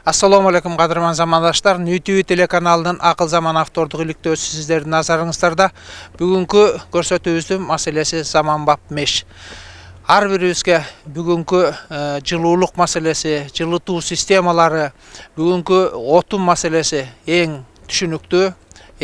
Assalamu alaikum кадырман замандаштар. Нютү телеканалынын Акыл заман автордук иликтөөсү сиздердин назарыңыздарда. Бүгүнкү көрсөтүүбүздүн маселеси заманбап меш. Ар бирибизге бүгүнкү жылуулук маселеси, жылытуу системалары, бүгүнкү отун маселеси эң түшүнүктүү,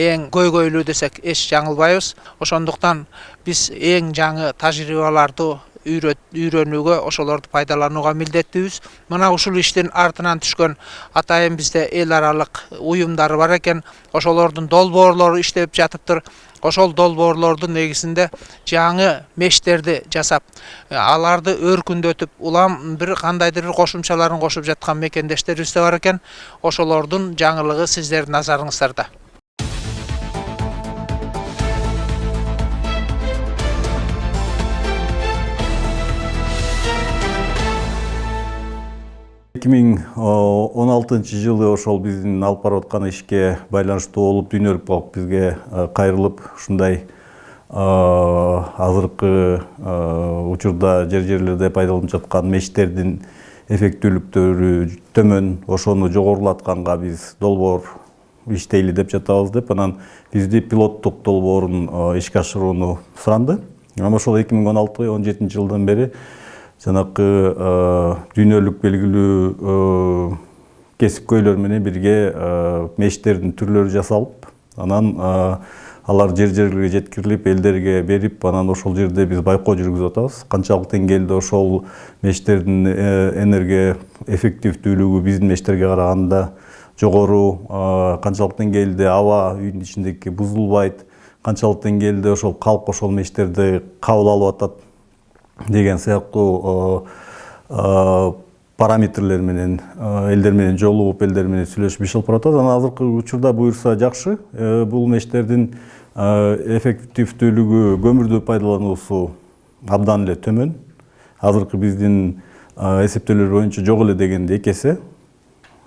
эң көйгөйлүү десек эч жаңылбайбыз. Ошондуктан биз эң жаңы тажрыйбаларды үйрөнүүгө, ошолорду пайдаланууга милдеттүүбүз. Мына ушул иштин артынан түшкөн атайын бизде эл аралык уюмдары бар экен. Ошолордун долбоорлору иштеп жатыптыр. Ошол долбоорлордун негизинде жаңы мештерди жасап, аларды өркүндөтүп, улам бир кандайдыр бир кошумчаларын кошуп жаткан мекендештерибиз бар экен. Ошолордун жаңылыгы сиздердин назарыңыздарда. Эки миң 16 жылы ошол биздин алып барып аткан ишке байланыштуу болуп Дүйнөлүк банк бизге кайрылып, ушундай азыркы учурда жерлерде пайдаланып жаткан мештердин эффектүүлүктөрү төмөн, ошону жогорулатканга биз долбоор иштейли деп жатабыз деп, анан бизди пилоттук долбоорун ишке ашырууну суранды. Анан ошол 2016-17 жылдан бери жанакы дүйнөлүк белгилүү кесипкөйлөр менен бирге мештердин түрлөрү жасалып, анан алар жерлерге жеткирилип, элдерге берип, анан ошол жерде биз байкоо жүргүзүп атабыз. Канчалык деңгээлде ошол мештердин энергия эффективдүүлүгү биздин мештерге караганда жогору, канчалык деңгээлде аба үйдүн ичиндеги бузулбайт, канчалык деңгээлде ошол калк ошол мештерди кабыл алып атат деген сыяктуу параметрлер менен элдер менен жолугуп, элдер менен сүйлөшүп иш алып баратат. Анан азыркы учурда буюрса жакшы, бул мештердин эффективдүүлүгү, көмүрдү пайдалануусу абдан эле төмөн. Азыркы биздин эсептөөлөр боюнча жок эле дегенде 2 эсе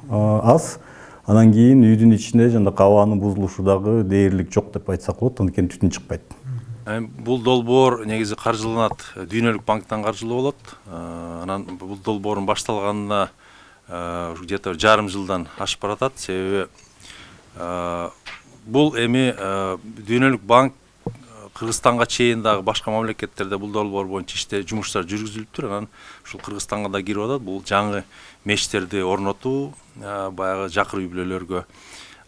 аз. Анан кийин үйдүн ичинде жанакы абанын бузулушу дагы дээрлик жок деп айтсак болот, анткени түтүн чыкпайт. Бул долбоор негизи каржыланат Дүйнөлүк банктан каржылуу болот. Анан бул долбоордун башталганына где-то жарым жылдан ашып баратат. Себеби бул эми Дүйнөлүк банк Кыргызстанга чейин дагы башка мамлекеттерде бул долбоор боюнча жумуштар жүргүзүлүптүр. Анан ушул Кыргызстанга да кирип атат. Бул жаңы мештерди орнотуу, баягы жакыр үй бүлөлөргө.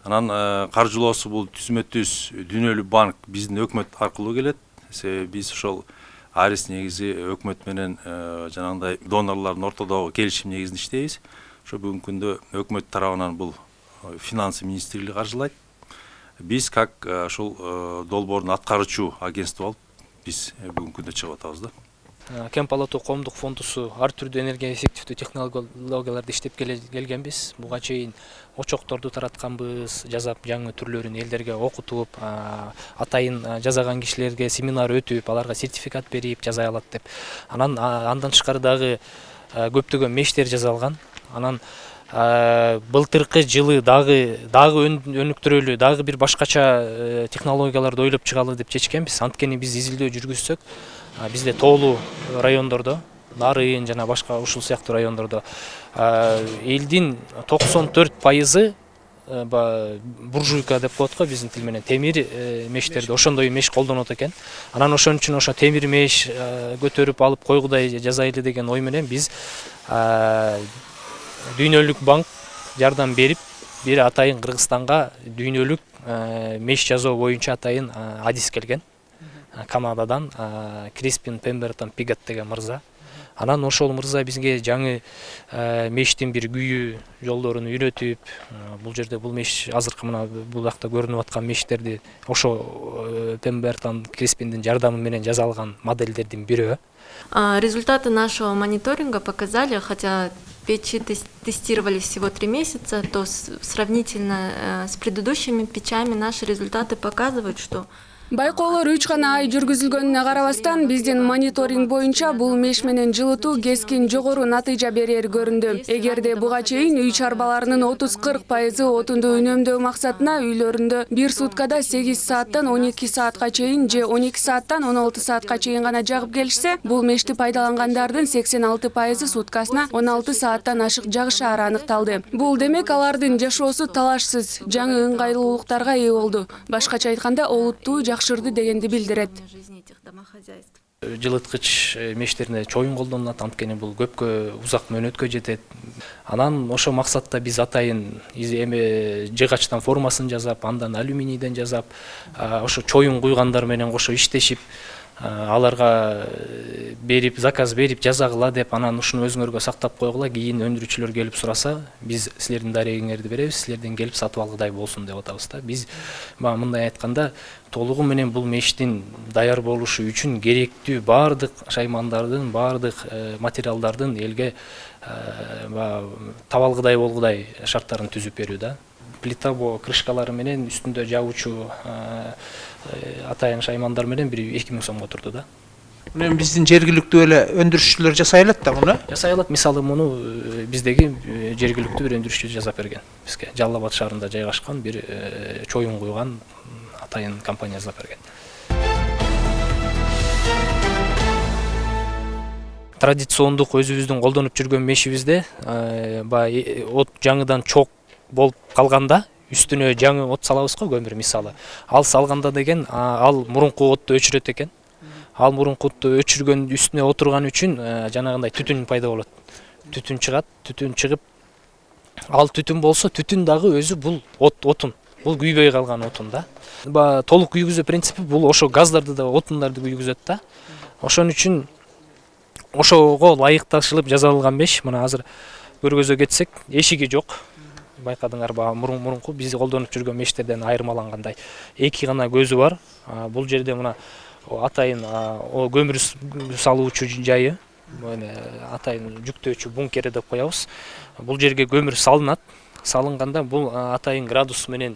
Анан каржылоосу бул түзмө-түз Дүйнөлүк банк биздин өкмөт аркылуу келет. Себеби биз ошол арис негизи өкмөт менен жанагындай донорлордун ортодогу келишим негизинде иштейбиз. Ошо бүгүнкү күндө өкмөт тарабынан бул финансы министрлиги каржылайт. Биз как ошол долбоордун аткаруучу агентство болуп биз бүгүнкү күндө чыгып атабыз да. Кен Палату коомдук фондусу ар түрдүү энергия эффективдүү технологияларды иштеп келгенбиз. Буга чейин очокторду таратканбыз, жасап жаңы түрлөрүн элдерге окутуп, атайын жасаган кишилерге семинар өтүп, аларга сертификат берип жасай алат деп. Анан андан тышкары дагы көптөгөн мештер жасалган. Анан былтыркы жылы дагы өнүктүрөлү, дагы бир башкача технологияларды ойлоп чыгалы деп чечкенбиз. Анткени биз изилдөө жүргүзсөк, бизде тоолуу райондордо, Нарын жана башка ушул сыяктуу райондордо элдин 94% буржуйка деп коет го биздин тил менен, темир мештерди, ошондой меш колдонот экен. Анан ошон үчүн ошо темир меш көтөрүп алып койгудай жасайлы деген ой менен биз Дүйнөлүк банк жардам берип, бир атайын Кыргызстанга дүйнөлүк меш жасоо боюнча атайын адис келген. Канададан Криспин Пембертон Пигат деген мырза. Анан ошол мырза бизге жаңы мештин бир күйүү жолдорун үйрөтүп, бул жерде бул меш азыркы мына бул жакта көрүнүп аткан мештерди ошо Пембертон Криспиндин жардамы менен жасалган модельдердин бирөө. Результаты нашего мониторинга показали, хотя печи тестировались всего 3 месяца, то сравнительно с предыдущими печами наши результаты показывают, что Байкоолор 3 гана ай жүргүзүлгөнүнө карабастан биздин мониторинг боюнча бул меш менен жылытуу кескин жогору натыйжа берер көрүндү. Эгерде буга чейин үй чарбаларынын 30-40% отунду үнөмдөө максатына үйлөрүндө 1 суткада 8 сааттан 12 саатка чейин же 12 сааттан 16 саатка чейин гана жагып келишсе, бул мешти пайдалангандардын 86% суткасына 16 сааттан ашык жагышаары аныкталды. Бул демек алардын жашоосу талашсыз жаңы ыңгайлуулуктарга ээ болду. Башкача айтканда олуттуу жакшырды дегенди билдирет. Жылыткыч мештерине чоюн колдонулат, анткени бул көпкө узак мөөнөткө жетет. Анан ошо максатта биз атайын жыгачтан формасын жасап, андан алюминийден жасап, ошо чоюн куйгандар менен кошо иштешип, аларга берип, заказ берип жазагыла деп, анан ушуну өзүңөргө сактап койгула, кийин өндүрүүчүлөр келип сураса, биз силердин дарегиңерди беребиз, силерден келип сатып алгыдай болсун деп атабыз да. Биз мындай айтканда толугу менен бул мештин даяр болушу үчүн керектүү баардык шаймандардын, баардык материалдардын элге таба алгыдай болгудай шарттарын түзүп берүү да. Плита крышкалары менен үстүндө жабуучу атайын шаймандар менен 2000 сомго турду да. Мына биздин жергиликтүү эле өндүрүшчүлөр жасай алат да муну. Жасай алат. Мисалы муну биздеги жергиликтүү бир өндүрүшчү жасап берген. Бизге Жалал Абад шаарында жайгашкан бир чоюн куйган атайын компания жасап берген. Традициондук өзүбүздүн колдонуп жүргөн мешибизде от жаңыдан чок болуп калганда үстүнө жаңы от салабыз го, көмүр мисалы. Ал салганда деген ал мурунку отту өчүрөт экен. Ал мурунку отту өчүргөн үстүнө отурган үчүн жанагындай түтүн пайда болот. Түтүн чыгат, түтүн чыгып, ал түтүн болсо, түтүн дагы өзү бул отун. Бул күйбөй калган отун да. Толук күйгүзүү принципи бул ошо газдарды да, отундарды күйгүзөт да. Ошон үчүн ошого ылайыкташылып жасалган меш. Мына азыр көргөзө кетсек, эшиги жок. Байкадыңарбы, мурунку биз колдонуп жүргөн мештерден айырмалангандай 2 гана көзү бар. Бул жерде мына атайын көмүр салуучу жайы, атайын жүктөөчү бункери деп коебуз. Бул жерге көмүр салынат. Салынганда бул атайын градус менен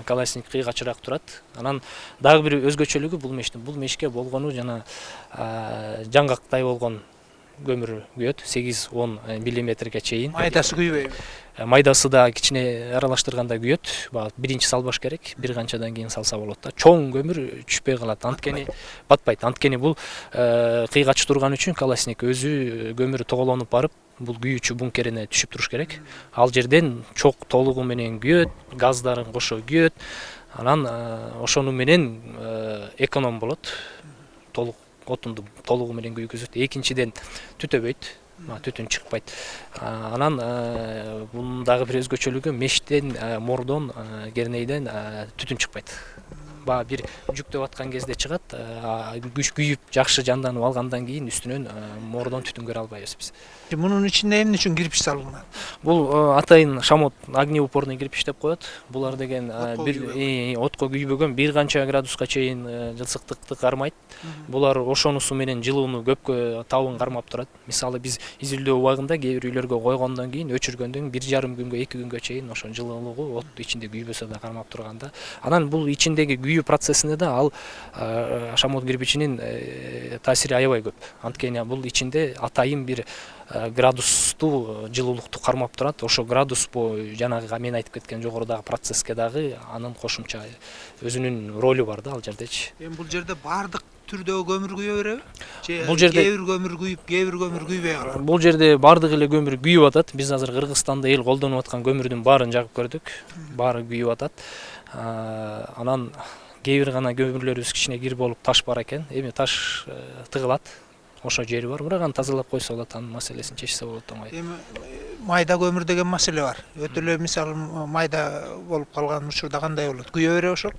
колесник кыйгачыраак турат. Анан дагы бир өзгөчөлүгү бул мешке болгону жана жаңгактай болгон көмүр күйөт 8-10 мм чейин. Майдасы күйбөйбү? Майдасы да кичине аралаштырганда күйөт. Биринчи салбаш керек, бир канчадан кийин салса болот да. Чоң көмүр түшпөй калат. Анткени батпайт. Анткени бул кыйгач турган үчүн колесник өзү көмүрү тоголонуп барып, бул күйүүчү бункерине түшүп туруш керек. Ал жерден чок толугу менен күйөт, газдарын кошо күйөт. Анан ошону менен эконом болот. Толук отунду толугу менен күйгүзөт. Экинчиден түтөбөйт, түтүн чыкпайт. Анан бунун дагы бир өзгөчөлүгү мештен, мордон, кернейден түтүн чыкпайт. Бир жүктөп аткан кезде чыгат, күйүп жакшы жанданып алгандан кийин үстүнөн мордон түтүн көрө албайбыз биз. Мунун ичинде эмне үчүн кирпич салынган? Бул атайын шамот огнеупорный кирпич деп коет. Булар деген бир отко күйбөгөн, бир канча градуска чейин жылсыктыкты кармайт. Булар ошонусу менен жылууну көпкө табын кармап турат. Мисалы биз изилдөө убагында кээ бир үйлөргө койгондон кийин, өчүргөндөн 1,5 күнгө, 2 күнгө чейин ошо жылуулугу от ичинде күйбөсө да кармап турганда. Анан бул ичиндеги күйүү процессинде да ал шамот кирпичинин таасири аябай көп. Анткени бул ичинде атайын бир градусту жылуулукту кармап турат. Ошо градус жанагы мен айтып кеткен жогорудагы процесске дагы анын кошумча өзүнүн ролу бар да ал жердечи. Эми бул жерде баардык түрдөгү көмүр күйө береби? Бул жерде кээ бир көмүр күйүп, кээ бир көмүр күйбөй калат. Бул жерде баардык эле көмүр күйүп атат. Биз азыр Кыргызстанда эл колдонуп аткан көмүрдүн баарын жагып көрдүк. Баары күйүп атат. Анан кээ бир гана көмүрлөрүбүз кичине кир болуп таш бар экен. Эми таш тыгылат. Ошо жери бар, бирок аны тазалап койсо болот, анын маселесин чечсе болот оңой. Эми майда көмүр деген маселе бар. Өтө эле мисалы майда болуп калган учурда кандай болот? Күйө береби ошол?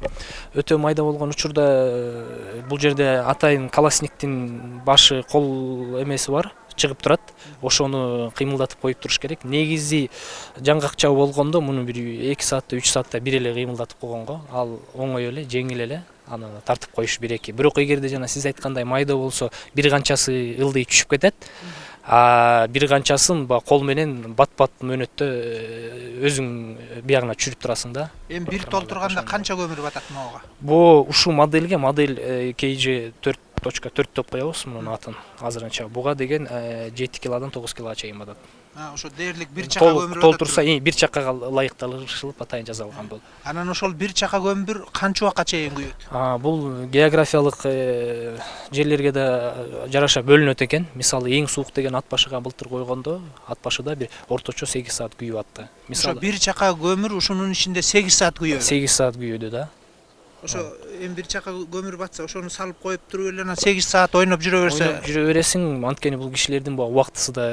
Өтө майда болгон учурда бул жерде атайын колесниктин башы кол эмеси бар, чыгып турат. Ошону кыймылдатып коюп туруш керек. Негизи жаңгакча болгондо муну бир 2 саатта, 3 саатта бир эле кыймылдатып койгонго, ал оңой эле, жеңил эле. Аны тартып коюш 1-2. Бирок эгерде жана сиз айткандай майда болсо бир канчасы ылдый түшүп кетет. Бир канчасын кол менен бат мөөнөттө өзүң биягына чүрүп турасың да. Эми бир толтурганда канча көмүр батат могуга? Ушул модель KG 4.4 деп коебуз мунун атын азырынча. Буга деген 7 килодан 9 килога чейин батат. Ошо дээрлик бир чака көмүр толтурса бир чакага ылайыкталышылып атайын жасалган бул. Анан ошол бир чака көмүр канча убакка чейин күйөт? Бул географиялык жерлерге да жараша бөлүнөт экен. Мисалы эң суук деген ат башыга былтыр койгондо, ат башыда бир орточо 8 саат күйүп атты. Ошо бир чака көмүр ушунун ичинде 8 саат күйөбү. 8 саат күйөдү да. Ошо эми бир чака көмүр батса, ошону салып коюп туруп эле анан 8 саат ойноп жүрө берсе. Ойноп жүрө бересиң, анткени бул кишилердин убактысы да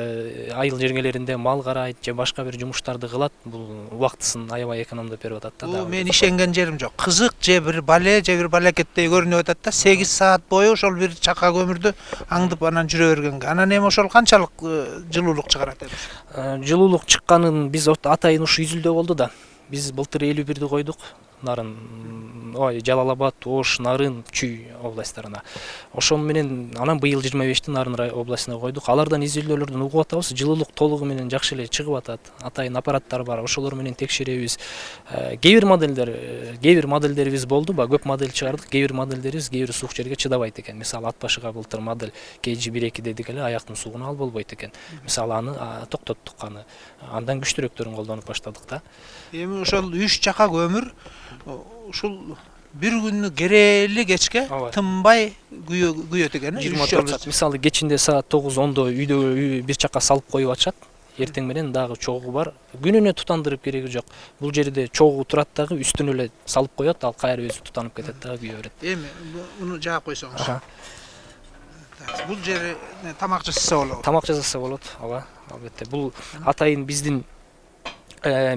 айыл жергелеринде мал карайт же башка бир жумуштарды кылат. Бул убактысын аябай экономдоп берип атат да. Бул мен ишенген жерим жок. Кызык же бир балекеттей көрүнүп атат да, 8 саат бою ошол бир чака көмүрдү аңдып анан жүрө бергенге. Анан эми ошол канчалык жылуулук чыгарат эми? Жылуулук чыкканын биз атайын ушу изилдөө болду да. Биз былтыр 51-ди койдук. Нарын, Жалал Абад, Ош, Нарын, Чүй областарына. Ошон менен анан быйыл 25-ти Нарын областына койдук. Алардан изилдөөлөрдөн угуп атабыз, жылуулук толугу менен жакшы эле чыгып атат. Атайын аппараттар бар, ошолор менен текшеребиз. Кээ бир модельдерибиз болду, көп модель чыгардык. Кээ бир модельдерибиз кээ бир суук жерге чыдабайт экен. Мисалы ат башыга былтыр модель KG 1.2 дедик эле, аяктын суугуна ал болбойт экен. Мисалы аны токтоттук аны. Андан күчтүүрөөктөрүн колдонуп баштадык да. Эми ошол 3 чака көмүр ушул бир күнү керели кечке тынбай күйөт экен. 24 саат. Мисалы кечинде саат 9-10до үйдө бир чака салып коюп атышат. Эртең менен дагы чогуу бар. Күнүнө тутандырып кереги жок. Бул жерде чогуу турат дагы үстүнө эле салып коет, ал кайра өзү тутанып кетет дагы күйө берет. Эми муну жаап койсоңуз. Бул жери тамак жасаса болот. Тамак жасаса болот, ооба, албетте. Бул атайын биздин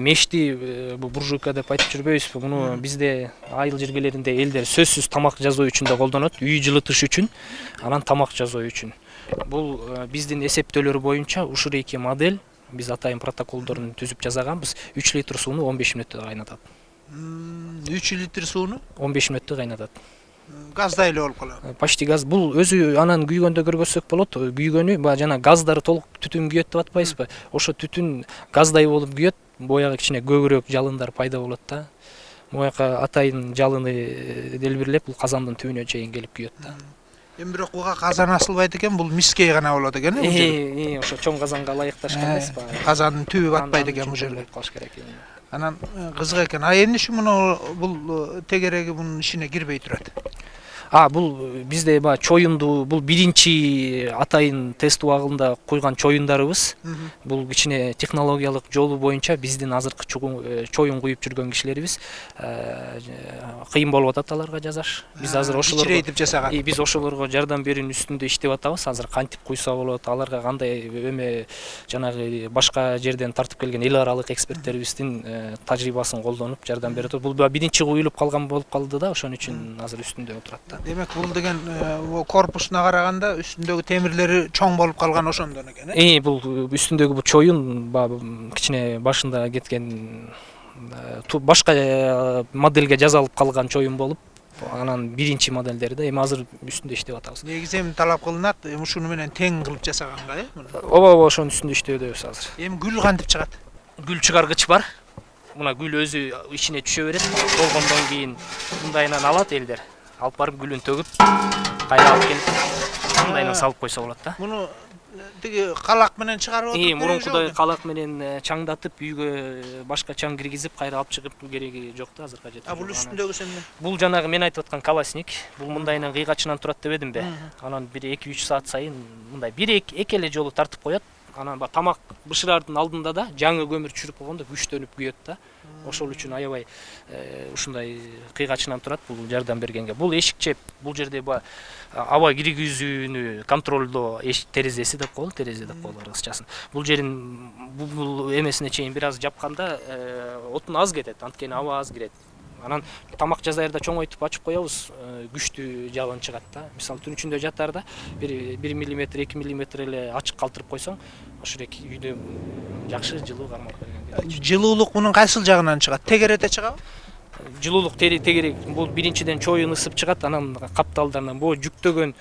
мешти буржуйка деп айтып жүрбөйбүзбү? Муну бизде айыл жергелеринде элдер сөзсүз тамак жасоо үчүн да колдонот, үй жылытыш үчүн, анан тамак жасоо үчүн. Бул биздин эсептөөлөр боюнча ушул эки модель биз атайын протоколдорун түзүп жасаганбыз. 3 литр сууну 15 мүнөттө кайнатат. 3 литр сууну 15 мүнөттө кайнатат. Газдай эле болуп калат. Почти газ. Бул өзү анан күйгөндө көргөзсөк болот. Күйгөнү жана газдары толук түтүн күйөт деп атпайсызбы? Ошо түтүн газдай болуп күйөт, боягы кичине көбүрөөк жалындар пайда болот да. Мояка атайын жалыны делбирлеп, бул казандын түбүнө чейин келип күйөт да. Эми бирок буга казан асылбайт экен, бул мискей гана болот экен. Ошо чоң казанга ылайыкташкан эмеспи? Казандын түбү батпайт экен бул жерде. Анан кызык экен. Эмне муну бул тегереги мунун ишине кирбей турат? Бул бизде чоюнду, бул биринчи атайын тест убагында койгон чоюндарыбыз. Бул кичине технологиялык жолу боюнча биздин азыркы чоюн куюп жүргөн кишилерибиз кыйын болуп атат аларга жасаш. Биз азыр ошолорго кичирейтип жасаган. Биз ошолорго жардам берүүнүн үстүндө иштеп атабыз. Азыр кантип куйса болот, аларга кандай жанагы башка жерден тартып келген эл аралык эксперттерибиздин тажрыйбасын колдонуп жардам берип атат. Бул биринчи куюлуп калган болуп калды да, ошон үчүн азыр үстүндө отурат да. Демек бул деген корпусуна караганда үстүндөгү темирлери чоң болуп калган ошондон экен. Бул үстүндөгү бул чоюн кичине башында кеткен башка модельге жасалып калган чоюн болуп, анан биринчи модельдери да эми азыр үстүндө иштеп атабыз. Негизи эми талап кылынат, ушуну менен тең кылып жасаганга, Ооба, ошонун үстүндө иштөөдөбүз азыр. Эми гүл кантип чыгат? Гүл чыгаргыч бар. Мына гүл өзү ичине түшө берет. Болгондон кийин мындайынан алат элдер. Алып барып гүлүн төгүп, кайра алып келип, мындайынан салып койсо болот да. Муну тиги калак менен чыгарып отуруп мурункудай калак менен чаңдатып, үйгө башка чаң киргизип, кайра алып чыгып кереги жок да азыркы жетип. Бул үстүндөгүсү эмне? Бул жанагы мен айтып аткан колосник. Бул мындайынан кыйгачынан турат деп эдимби? Анан бир 2-3 саат сайын мындай 1-2 эле жолу тартып коет. Анан тамак бышырардын алдында да жаңы көмүр түшүрүп койгондо күчтөнүп күйөт да. Ошол үчүн аябай ушундай кыйгачынан турат бул жардам бергенге. Бул эшикчеп, бул жерде аба киргизүүнү контролдоо терезеси деп коелу, терезе деп коелу кыргызчасын. Бул жерин бул эмесине чейин бир аз жапканда отун аз кетет, анткени аба аз кирет. Анан тамак жазайырда чоңойтуп ачып коебуз, күчтүү жалын чыгат да. Мисалы түн ичинде жатарда 1 мм, 2 мм эле ачык калтырып койсоң, ошол үйдө жакшы жылуу кармап берген. Жылуулук мунун кайсыл жагынан чыгат? Тегерете чыгабы? жылуулук тегерек бул биринчиден чоюн ысып чыгат, анан капталдарынан бул жүктөгөн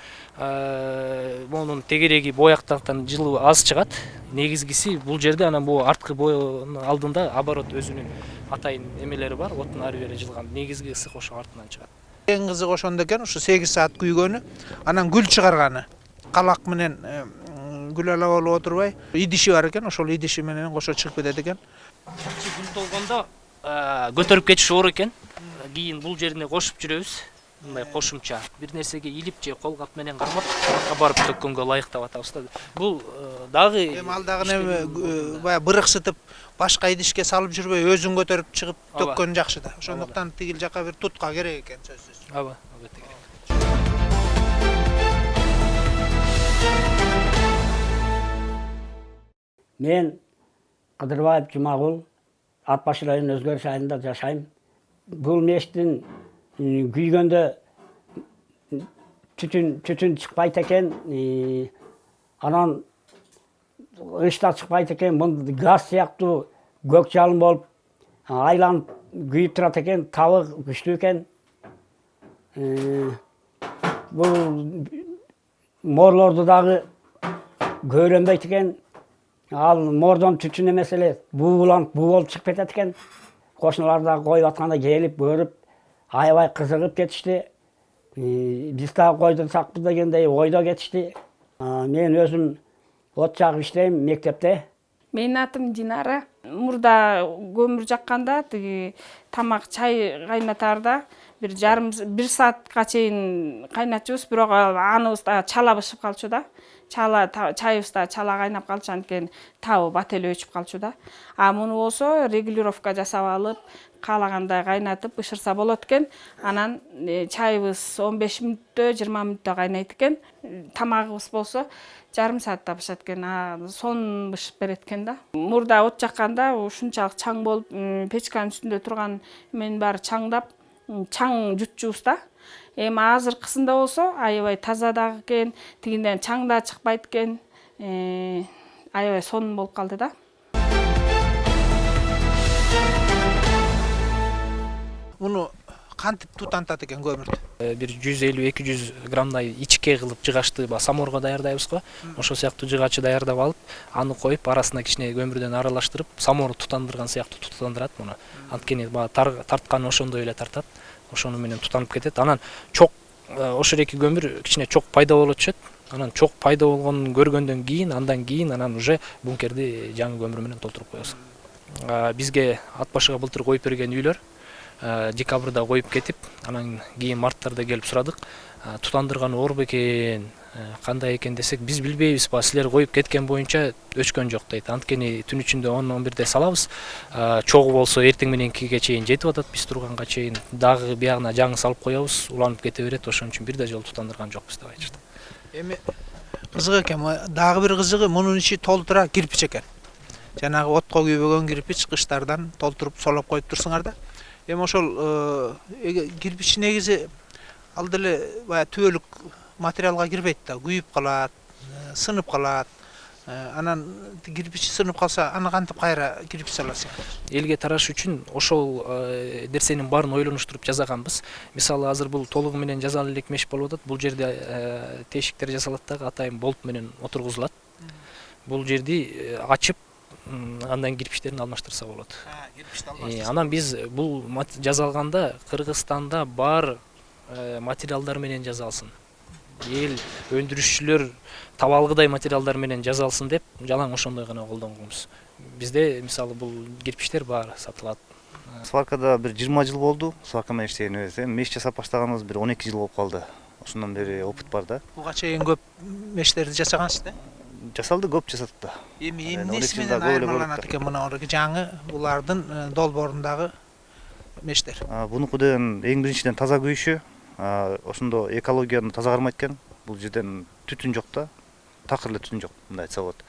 монун тегереги бояктан жылуу аз чыгат. Негизгиси бул жерде анан бул арткы боонун алдында оборот өзүнүн атайын эмелери бар, оттун ары бери жылган. Негизги ысык ошо артынан чыгат. Эң кызыгы ошондо экен, ушу 8 саат күйгөнү, анан күл чыгарганы. Калак менен күл ала болуп отурбай, идиши бар экен, ошол идиши менен кошо чыгып кетет экен. Күн толгондо көтөрүп кетиш оор экен. Кийин бул жерине кошуп жүрөбүз. Мындай кошумча бир нерсеге илип же кол кат менен кармап барып төккөнгө ылайыктап атабыз да. Бул дагы Эми ал дагы баягы бырыксытып башка идишке салып жүрбөй өзүң көтөрүп чыгып төккөн жакшы да. Ошондуктан тигил жака бир тутка керек экен сөзсүз. аба албетте керек. Мен Кыдырбаев Жумагул, Ат Башы районунун Өзгөрүш айылында жашайм. Бул мештин күйгөндө түтүн чыкпайт экен, анан ышта чыкпайт экен, газ сыяктуу көк жалын болуп айланып күйүп турат экен, табы күчтүү экен. Бул морлорду дагы көрөнбөйт экен. Ал мордон түтүн эмес эле бууланып буу болуп чыгып кетет экен. Кошуналар дагы коюп атканда келип көрүп аябай кызыгып кетишти. Биз дагы койдурсакпыз дегендей ойдо кетишти. Мен өзүм от жагып иштейм мектепте. Менин атым Динара. Мурда көмүр жакканда тиги тамак чай кайнатаарда бир саатка чейин кайнатчубуз, бирок аныбыз да чала бышып калчу да. Чайыбыз да чала кайнап калчу, анткени табы бат эле өчүп калчу да. Муну болсо регулировка жасап алып, каалагандай кайнатып бышырса болот экен. Анан чайыбыз 15 мүнөттө, 20 мүнөттө кайнайт экен. Тамагыбыз болсо жарым саатта бышат экен. Сонун бышып берет экен да. Мурда от жакканда ушунчалык чаң болуп, печканын үстүндө турган мен баары чаңдап, чаң жутчубуз да. Эми азыркысында болсо аябай таза дагы экен, тигинден чаң да чыкпайт экен. Аябай сонун болуп калды да. Муну кантип тутантат экен көмүрдү? Бир 150-200 граммдай ичке кылып жыгачты саморго даярдайбыз го. Ошол сыяктуу жыгачы даярдап алып, аны коюп, арасына кичине көмүрдөн аралаштырып, самор тутандырган сыяктуу тутандырат муну. Анткени тартканы ошондой эле тартат. Ошону менен тутанып кетет. Анан чок ошол эки көмүр кичине чок пайда болуп түшөт. Анан чок пайда болгонун көргөндөн кийин, андан кийин анан уже бункерди жаңы көмүр менен толтуруп коебуз. Бизге Ат Башыга былтыр коюп берген үйлөр декабрда коюп кетип, анан кийин марттарда келип сурадык. Тутандырган оор бекен, кандай экен десек, биз билбейбиз, силер коюп кеткен боюнча өчкөн жок дейт. Анткени түн ичинде 10-11де салабыз. Чогу болсо эртең мененкиге чейин жетип атат, биз турганга чейин. Дагы биягына жаңы салып коебуз, уланып кете берет, ошон үчүн бир да жолу тутандырган жокпуз деп айтышты. Эми кызык экен, дагы бир кызыгы мунун ичи толтура кирпич экен. Жанагы отко күйбөгөн кирпич кыштардан толтуруп солоп коюп турсуңар да. Эми ошол кирпич негизи ал деле баягы түбөлүк материалга кирбейт да, күйүп калат, сынып калат. Анан кирпич сынып калса, аны кантип кайра кирпич саласың? Элге тараш үчүн ошол нерсенин баарын ойлонуштуруп жасаганбыз. Мисалы азыр бул толугу менен жасалып элек меш болуп атат. Бул жерде тешиктер жасалат дагы, атайын болт менен отургузулат. Бул жерди ачып, андан кирпичтерин алмаштырса болот. Анан биз бул жасалганда Кыргызстанда бар материалдар менен жасалсын. Эл өндүрүшчүлөр табалгыдай материалдар менен жасалсын деп жалаң ошондой гана колдонгонбуз. Бизде мисалы бул кирпичтер баары сатылат. Сваркада бир 20 жыл болду. Сварка менен иштегенибиз. Меш жасап баштаганыбыз бир 12 жыл болуп калды. Ошондон бери опыт бар да. Буга чейин көп мештерди жасагансыз да? Жасалды, көп жасадык да. Эми эмнеси менен айырмаланат экен мына жаңы булардын долбоорундагы мештер? Бунуку деген эң биринчиден таза күйүшү. Ошондо экологияны таза кармайт экен. Бул жерден түтүн жок да. Такыр эле түтүн жок, мындай айтса болот.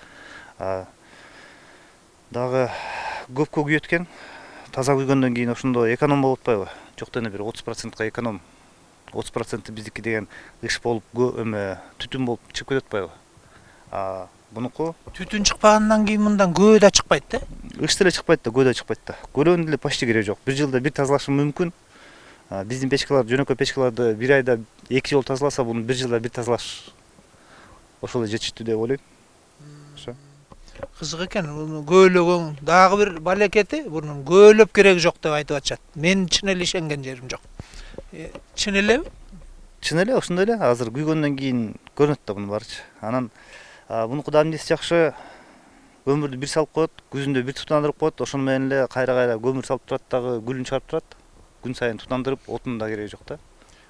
Дагы көпкө күйөт экен. Таза күйгөндөн кийин ошондо эконом болуп атпайбы? Жок дегенде бир 30%ка эконом. 30% биздики деген ыш болуп, түтүн болуп чыгып кетет атпайбы? Бунуку Түтүн чыкпагандан кийин мындан көө да чыкпайт да? Ыш деле чыкпайт да, көө да чыкпайт да. Көлөнүн деле почти кереги жок. Бир жылда бир тазалашым мүмкүн. Биздин печкалар, жөнөкөй печкаларды бир айда 2 жолу тазаласа, буну бир жылда бир тазалаш ошол эле жетиштүү деп ойлойм. Ошо. Кызык экен. Муну көйлөгөң дагы бир балекети, бунун көйлөп кереги жок деп айтып атышат. Мен чын эле ишенген жерим жок. Чын элеби? Чын эле ошондой эле. Азыр күйгөндөн кийин көрүнөт да мунун баарычы. Анан мунуку да эмнеси жакшы, көмүрдү бир салып коет, күзүндө бир тутандырып коет, ошону менен эле кайра көмүр салып турат дагы, гүлүн чыгарып турат. Күн сайын тутандырып, отунун да кереги жок да.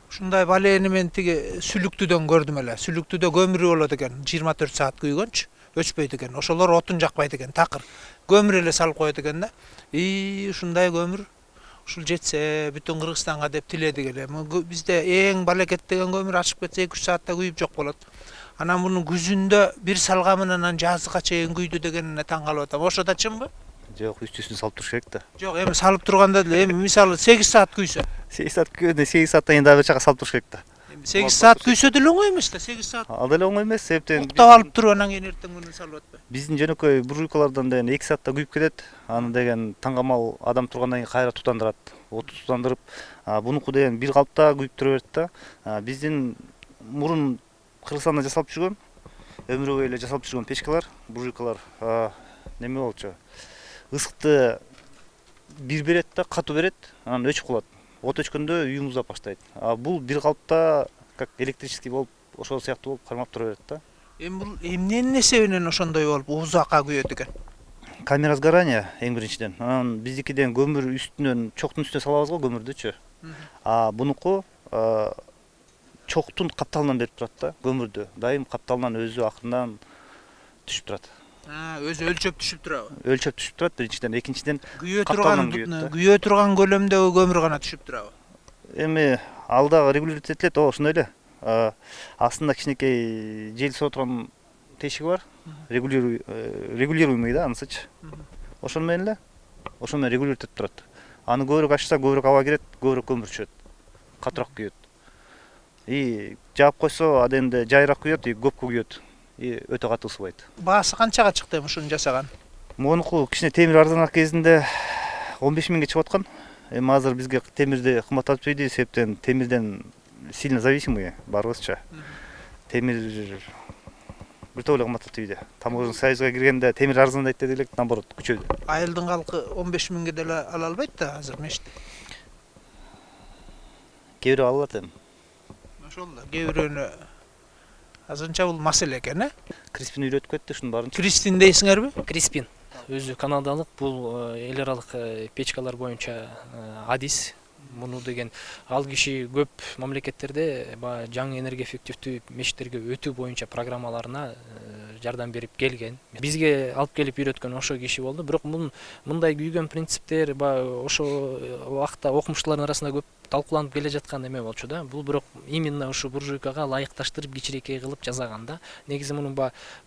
Ушундай балени мен тиги сүлүктүдөн көрдүм эле. Сүлүктүдө көмүрү болот экен, 24 саат күйгөнчү, өчпөйт экен. Ошолор отун жакпайт экен, такыр. Көмүр эле салып коет экен да. Ушундай көмүр ушул жетсе бүтүн Кыргызстанга деп тиледик эле. Бизде эң балекет деген көмүр ачып кетсе 2-3 саатта күйүп жок болот. Анан муну күзүндө бир салган менен жазга чейин күйдү дегенине таң калып атам. Ошо да чынбы? Жок, үстүн салып туруш керек да. Жок, эми салып турганда деле, эми мисалы 8 саат күйсө. 8 саат күйгөндө 8 сааттан кийин дагы бир жака салып туруш керек да. 8 саат күйсө деле оңой эмес да, 8 саат. Ал деле оңой эмес, себептен Уктап алып туруп анан кийин эртең менен салып атпайбы? биздин жөнөкөй буржуйкалардан деген 2 саатта күйүп кетет. Аны деген таңгамал адам тургандан кийин кайра тутандырат. Оту тутандырып, бунуку деген бир калпта күйүп тура берет да. Биздин мурун Кыргызстанда жасалып жүргөн, өмүр бою эле жасалып жүргөн печкалар, буржуйкалар неме болчу. Ысыкты бир берет да, катуу берет, анан өчүп калат. От өчкөндө үй муздап баштайт. Бул бир калпта как электрический болуп, ошол сыяктуу болуп кармап тура берет да. Эми бул эмненин эсебинен ошондой болуп узакка күйөт экен? Камера сгорания эң биринчиден. Анан биздикиден көмүр үстүнөн, чоктун үстүнө салабыз го көмүрдүчү. Бунуку чоктун капталынан берип турат да, көмүрдү. Дайым капталынан өзү акырындан түшүп турат. Өзү өлчөп түшүп турабы? Өлчөп түшүп турат биринчиден, экинчиден күйө турган көлөмдөгү көмүр гана түшүп турабы? Эми ал дагы регулировать этилет, ошондой эле. Астында кичинекей жел соо турган тешиги бар. Регулируемый да, анысычы. Ошону менен эле, ошону менен регулировать этип турат. Аны көбүрөөк ачса, көбүрөөк аба кирет, көбүрөөк көмүр түшөт. Катуураак күйөт. Жаап койсо, адемде жайыраак күйөт, көпкө күйөт. Өтө катуу ысыбайт. Баасы канчага чыкты эми ушуну жасаган? Монуку кичине темир арзанаак кезинде 15 миңге чыгып аткан. Эми азыр бизге темирди кымбаттап түшпөйдү, себептен темирден сильно зависимый барыбызча. Темир бир топ эле кымбаттап тийди. Таможенный союзга киргенде темир арзандайт деди элек, наоборот күчөдү. Айылдын калкы 15 миңге деле ала албайт да азыр мешти. Кээ бирөө ала алат эми. Ошол да кээ бирөөнө азырынча бул маселе экен, Криспин үйрөтүп кетти ушунун баарын. Кристин дейсиңерби? Криспин өзү канадалык, бул эл аралык печкалар боюнча адис. Муну деген ал киши көп мамлекеттерде жаңы энергия эффективдүү мешиттерге өтүү боюнча программаларына жардам берип келген. Бизге алып келип үйрөткөн ошо киши болду. Бирок мындай күйгөн принциптер ошо убакта окумуштуулардын арасында көп талкууланып келе жаткан эме болчу да. Бул бирок именно ушу буржуйкага ылайыкташтырып кичирекей кылып жасаган да. Негизи мунун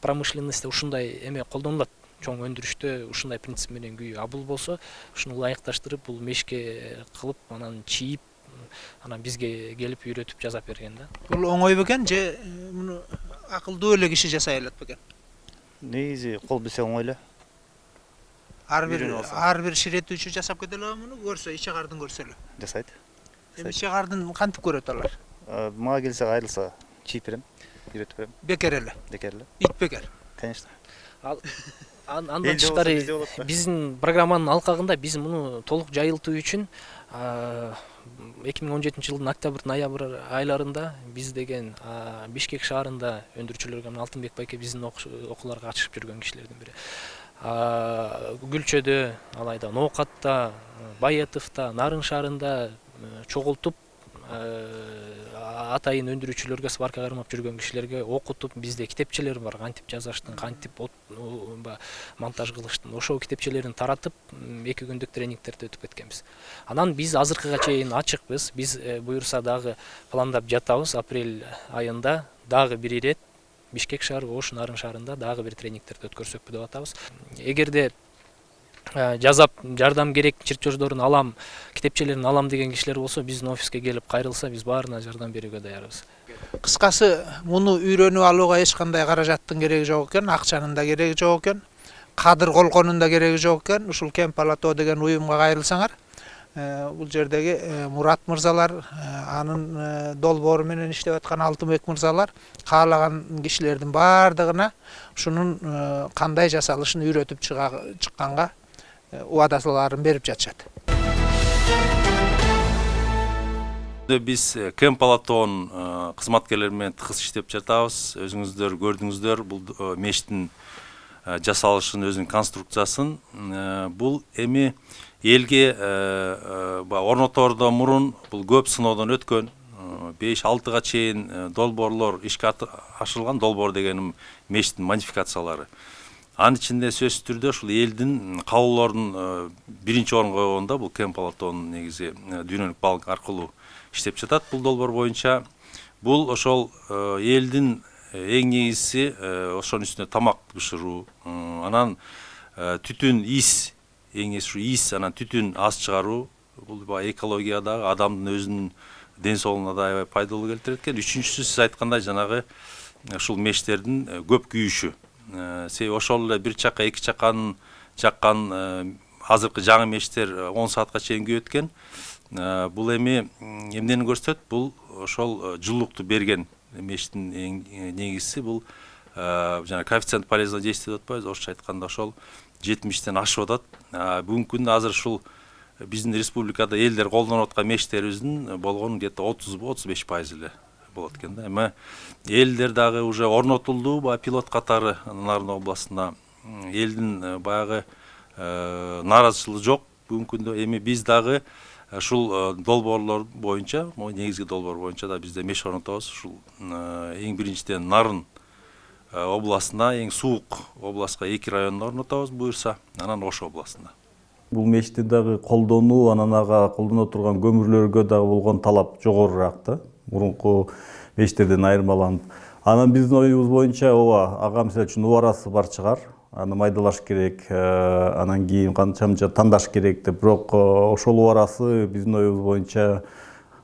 промышленностьте ушундай эме колдонулат. Чоң өндүрүштө ушундай принцип менен күйүү. Бул болсо ушуну ылайыкташтырып, бул мешке кылып, анан чийип, анан бизге келип үйрөтүп жасап берген да. Бул оңой бекен же муну акылдуу эле киши жасай алат бекен? Негизи кол билсе оңой эле. Ар бир ширетүүчү жасап кете алабы муну? Көрсө, ичегардын көрсө эле. Жасайт. Эми ичегардын кантип көрөт алар? Мага келсе кайрылса чийип берем, үйрөтүп берем. Бекер эле. Бекер эле. Ит бекер. Конечно. Андан тышкары биздин программанын алкагында биз муну толук жайылтуу үчүн 2017 жылдын октябрь-ноябрь айларында биз деген Бишкек шаарында өндүрүүчүлөргө Алтынбек байке биздин окууларга катышып жүргөн кишилердин бири. Гүлчөдө, алайда Ноокатта, Байетовто, Нарын шаарында чогултуп атайын өндүрүүчүлөргө, сварка кармап жүргөн кишилерге окутуп, бизде китепчелер бар, кантип жасаштын, кантип монтаж кылыштын. Ошол китепчелерин таратып, 2 күндүк тренингтерди өтүп кеткенбиз. Анан биз азыркыга чейин ачыкпыз. Биз буюрса дагы пландап жатабыз. Апрель айында дагы бир ирет Бишкек шаары, Ош, Нарын шаарында дагы бир тренингтерди өткөрсөкпү деп атабыз. Эгерде жазап жардам керек, чертеждорун алам, китепчелерин алам деген кишилер болсо, биздин офиске келип кайрылса, биз баарына жардам берүүгө даярбыз. Кыскасы, муну үйрөнүп алууга эч кандай каражаттын кереги жок экен, акчанын да кереги жок экен, кадыр колконун да кереги жок экен. Ушул Кем Палато деген уюмга кайрылсаңар, бул жердеги Мурат мырзалар, анын долбоору менен иштеп аткан Алтынбек мырзалар каалаган кишилердин баардыгына ушунун кандай жасалышын үйрөтүп чыкканга убадаларын берип жатышат. Биз Кен Палатон кызматкерлери менен тыгыз иштеп жатабыз. Өзүңүздөр көрдүңүздөр, бул мештин жасалышын, өзүнүн конструкциясын. Бул эми элге орнотордон мурун бул көп сыноодон өткөн. 5-6га чейин долбоорлор ишке ашырылган. Долбоор дегеним мештин модификациялары. Анын ичинде сөзсүз түрдө ушул элдин каалоолорун биринчи орунга койгонда бул Кен Палатон негизи дүйнөлүк банк аркылуу иштеп жатат. Бул долбоор боюнча бул ошол элдин эң негизгиси ошонун үстүнө тамак бышыруу, анан түтүн ис, эң ушу ис, анан түтүн аз чыгаруу. Бул экологиядагы адамдын өзүнүн ден соолугуна да аябай пайдалуу келтирет экен. Үчүнчүсү сиз айткандай жанагы ушул мештердин көп күйүшү. Себеби ошол эле бир чака, эки чаканын жаккан азыркы жаңы мештер 10 саатка чейин күйөт экен. Бул эми эмнени көрсөтөт? Бул ошол жылуулукту берген мештин эң негизгиси бул жана коэффициент полезного действия деп атпайбыз, орусча айтканда ошол 70тен ашып атат. Бүгүнкү күндө азыр ушул биздин республикада элдер колдонуп аткан мешттерибиздин болгону где-то 30-35% эле болот экен да. Эми элдер дагы уже орнотулду, пилот катары Нарын областында. Элдин баягы нааразычылыгы жок бүгүнкү күндө. Эми биз дагы ушул долбоорлор боюнча, негизги долбоор боюнча да бизде меш орнотобуз. Ушул эң биринчиден Нарын областына, эң суук областка 2 районуна орнотобуз буюрса, анан Ош областына. Бул мешти дагы колдонуу, анан ага колдоно турган көмүрлөргө дагы болгон талап жогорураак да. Мурунку мештерден айырмаланып. Анан биздин оюбуз боюнча ага мисалы үчүн убарасы бар чыгар. Аны майдалаш керек, анан кийин канча тандаш керек деп, бирок ошол убарасы биздин оюбуз боюнча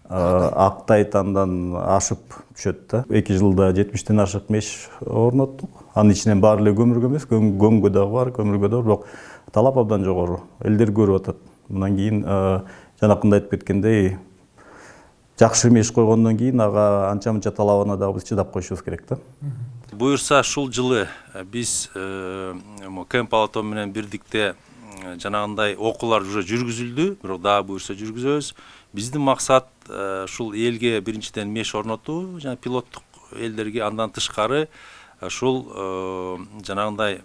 актайт, андан ашып түшөт да. 2 жылда 70тен ашык меш орноттук. Анын ичинен баары эле көмүргө эмес, көмгө дагы бар, көмүргө дагы, бирок талап абдан жогору. Элдер көрүп атат. Мындан кийин жанакында айтып кеткендей, жакшы меш койгондон кийин ага анча-мынча талабына дагы биз чыдап коюшубуз керек да. Буюрса ушул жылы биз Кен Палатон менен бирдикте жанагындай окуулар уже жүргүзүлдү, бирок дагы буюрса жүргүзөбүз. Биздин максат ушул элге биринчиден меш орнотуу, жана пилоттук элдерге, андан тышкары ушул жанагындай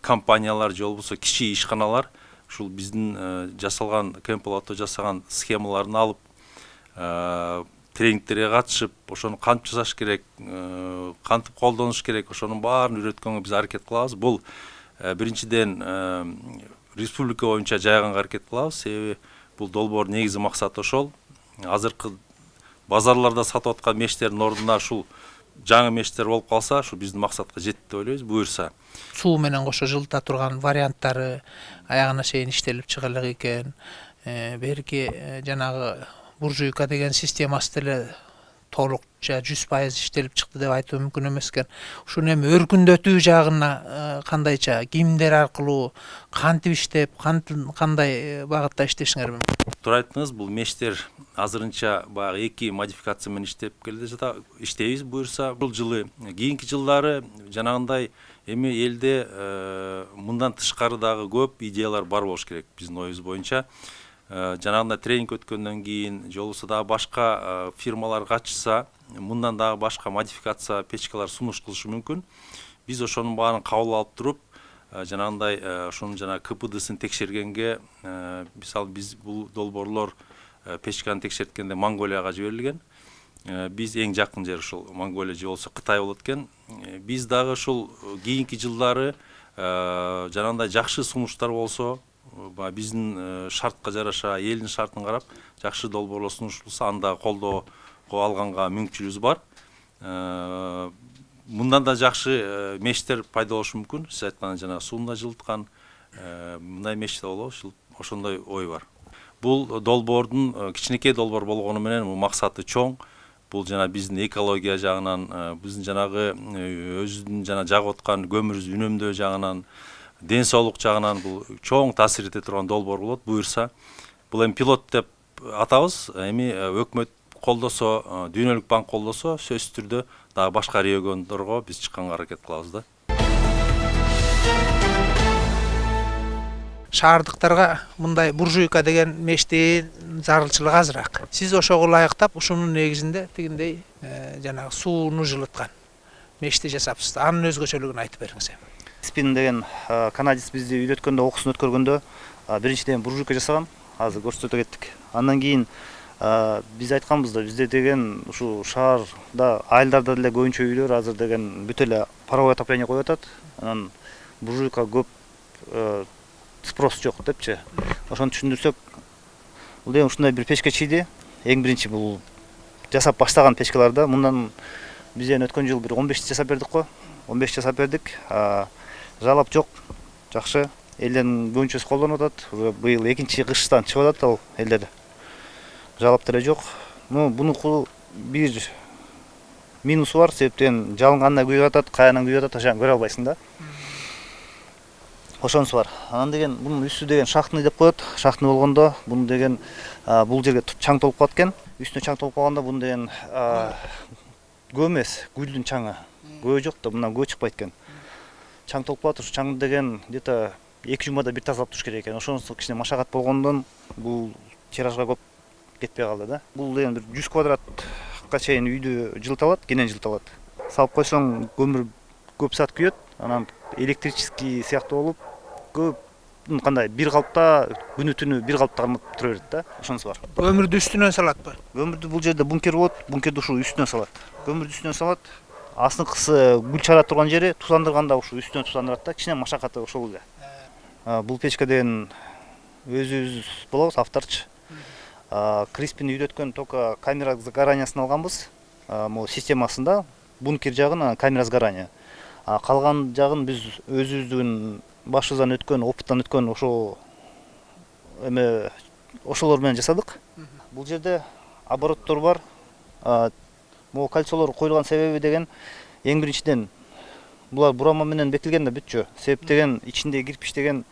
компаниялар же болбосо кичи ишканалар ушул биздин жасалган Кен Палатон жасаган схемаларын алып тренингтерге катышып, ошону кантип жасаш керек, кантип колдонуш керек, ошонун баарын үйрөткөнгө биз аракет кылабыз. Бул биринчиден республика боюнча жайганга аракет кылабыз. Себеби бул долбоор негизи максаты ошол. Азыркы базарларда сатып аткан мештердин ордуна ушул жаңы мештер болуп калса, ушу биздин максатка жетти деп ойлойбуз. Буюрса Суу менен кошо жылыта турган варианттары аягына чейин иштелип чыга элек экен. Берки жанагы буржуйка деген системасы деле толукча 100% иштелип чыкты деп айтуу мүмкүн эмес экен. Ушуну эми өркүндөтүү жагына кандайча, кимдер аркылуу, кантип иштеп, кандай багытта иштешиңер мүмкүн? Туура айттыңыз, бул мештер азырынча баягы 2 модификация менен иштеп келе жатат, иштейбиз буюрса. Бул жылы, кийинки жылдары жанагындай эми элде мындан тышкары дагы көп идеялар бар болуш керек биздин оюбуз боюнча. Жанагындай тренинг өткөндөн кийин, же болбосо дагы башка фирмалар катышса, мындан дагы башка модификация печкалар сунуш кылышы мүмкүн. Биз ошонун баарын кабыл алып туруп, жанагындай ошонун жана КПДсын текшергенге, мисалы биз бул долбоорлор печканы текшерткенде Монголияга жиберилген. Биз эң жакын жер ушул Монголия же болбосо Кытай болот экен. Биз дагы ушул кийинки жылдары жанагындай жакшы сунуштар болсо, биздин шартка жараша, элдин шартын карап, жакшы долбоорлор сунушталса, анда колдоого алганга мүмкүнчүлүгүбүз бар. Мындан да жакшы мештер пайда болушу мүмкүн. Сиз айткан жана сууна жылыткан мындай мештер болобу, ошондой ой бар. Бул долбоордун кичинекей долбоор болгону менен максаты чоң. Бул жана биздин экология жагынан, биздин жанагы өзүнүн жана жагып аткан көмүрүбүздү үнөмдөө жагынан, ден соолук жагынан бул чоң таасир эте турган долбоор болот. Буюрса, бул эми пилот деп атабыз. Эми өкмөт колдосо, Дүйнөлүк банк колдосо, сөзсүз түрдө дагы башка региондорго биз чыкканга аракет кылабыз да. Шаардыктарга мындай буржуйка деген мештин зарылчылыгы азыраак. Сиз ошого ылайыктап ушунун негизинде тигиндей жанагы сууну жылыткан мешти жасапсыз. Анын өзгөчөлүгүн айтып бериңиз. Спин деген канадец бизди үйрөткөндө, окуусун өткөргөндө биринчиден буржуйка жасаган, азыр көрсөтө кеттик. Андан кийин биз айтканбыз да, бизде деген ушу шаарда айылдарда деле көбүнчө үйлөр азыр деген бүт эле паровой отопление коюп атат. Анан буржуйка көп спрос жок депчи. Ошону түшүндүрсөк, бул деген ушундай бир печке чийди. Эң биринчи бул жасап баштаган печкаларда мындан бизден өткөн жыл бир 15 жасап бердик го. 15 жасап бердик. Жалап жок, жакшы. Элдердин көбүнчөсү колдонуп атат. Быйыл экинчи кыштан чыгып атат ал элдерде. Жалап деле жок. Бунуку бир минусу бар, себептен жалынганда күйүп атат, каянан күйүп атат, ошону көрө албайсың да. Ошонусу бар. Анан деген бунун үстү деген шахтный деп коет. Шахтный болгондо бун деген бул жерге чаң толуп калат экен. Үстүнө чаң толуп калганда бун деген көө эмес, гүлдүн чаңы. Көө жок да, мындан көө чыкпайт экен. Чаң толуп калат, ошо чаңды деген где-то 2 жумада бир тазалап туруш керек экен. Ошонусу кичине машакат болгондон бул тиражга көп кетпей калды да. Бул деген бир 100 квадратка чейин үйдү жылыта алат, кенен жылыта алат. Салып койсоң көмүр көп саат күйөт, анан электрический сыяктуу болуп көп кандай бир калпта күнү түнү бир калпта кармап тура берет да. Ошонусу бар. Көмүрдү үстүнөн салатпы? Көмүрдү бул жерде бункер болот, бункерди ушу үстүнөн салат. Көмүрдү үстүнөн салат. Асынкысы гүл чыгара турган жери тузандырганда ушу үстүнөн тузандырат да, кичине машакаты ошол эле. Бул печка деген өзүбүз болобуз, авторчу. Криспин үйрөткөн только камера сгораниясын алганбыз. Могу системасында бункер жагын камера сгорания. Калган жагын биз өзүбүздүн башыбыздан өткөн, опыттан өткөн ошо эме ошолор менен жасадык. Бул жерде обороттор бар. Могу кольцолор коюлган себеби деген эң биринчиден булар бурама менен бекилген да бүтчү. Себеп деген ичиндеги кирпич деген